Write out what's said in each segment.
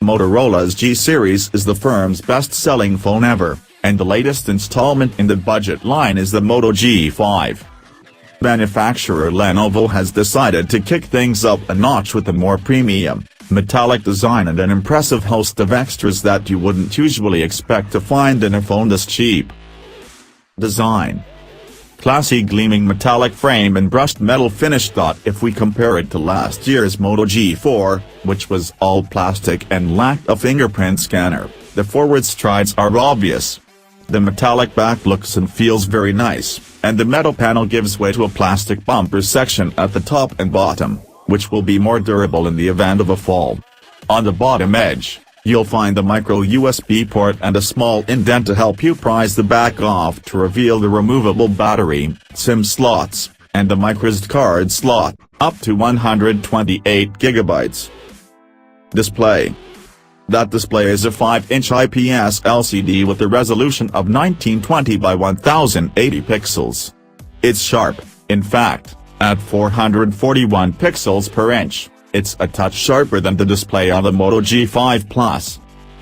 Motorola's G series is the firm's best-selling phone ever, and the latest installment in the budget line is the MOTO G5. Manufacturer Lenovo has decided to kick things up a notch with a more premium, metallic design and an impressive host of extras that you wouldn't usually expect to find in a phone this cheap. Design: classy gleaming metallic frame and brushed metal finish. If we compare it to last year's MOTO G4, which was all plastic and lacked a fingerprint scanner, the forward strides are obvious. The metallic back looks and feels very nice, and the metal panel gives way to a plastic bumper section at the top and bottom, which will be more durable in the event of a fall. On the bottom edge, you'll find a micro USB port and a small indent to help you prise the back off to reveal the removable battery, SIM slots, and the microSD card slot, up to 128GB. Display: that display is a 5-inch IPS LCD with a resolution of 1920 by 1080 pixels. It's sharp, in fact, at 441 pixels per inch. It's a touch sharper than the display on the MOTO G5 Plus.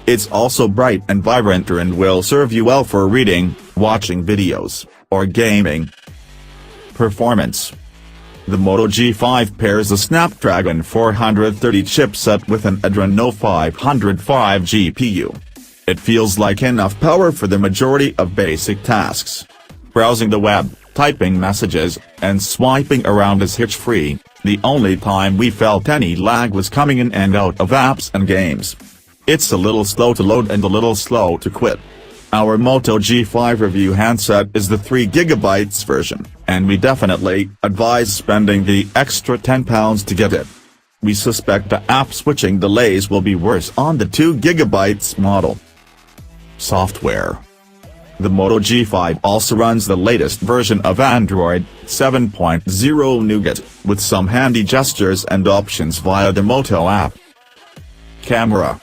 It's also bright and vibrant and will serve you well for reading, watching videos, or gaming. Performance: the MOTO G5 pairs a Snapdragon 430 chipset with an Adreno 505 GPU. It feels like enough power for the majority of basic tasks. Browsing the web, typing messages, and swiping around is hitch-free. The only time we felt any lag was coming in and out of apps and games. It's a little slow to load and a little slow to quit. Our MOTO G5 review handset is the 3GB version, and we definitely advise spending the extra £10 to get it. We suspect the app switching delays will be worse on the 2GB model. Software: the MOTO G5 also runs the latest version of Android 7.0 Nougat, with some handy gestures and options via the Moto app. Camera: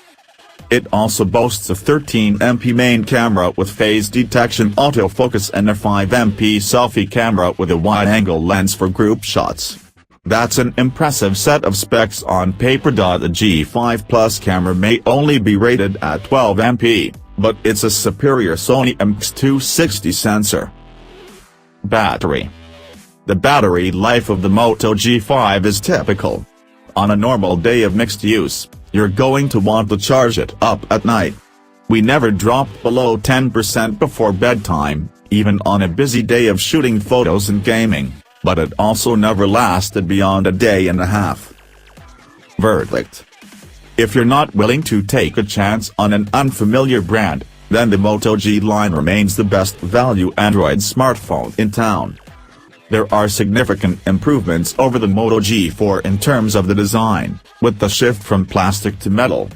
it also boasts a 13MP main camera with phase detection autofocus and a 5MP selfie camera with a wide-angle lens for group shots. That's an impressive set of specs on paper. The G5 Plus camera may only be rated at 12MP, but it's a superior Sony IMX260 sensor. Battery: the battery life of the MOTO G5 is typical. On a normal day of mixed use, you're going to want to charge it up at night. We never dropped below 10% before bedtime, even on a busy day of shooting photos and gaming, but it also never lasted beyond a day and a half. Verdict: if you're not willing to take a chance on an unfamiliar brand, then the MOTO G line remains the best value Android smartphone in town. There are significant improvements over the MOTO G4 in terms of the design, with the shift from plastic to metal.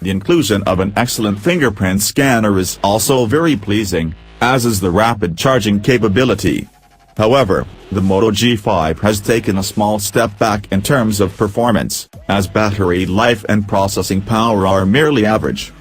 The inclusion of an excellent fingerprint scanner is also very pleasing, as is the rapid charging capability. However, the MOTO G5 has taken a small step back in terms of performance, as battery life and processing power are merely average.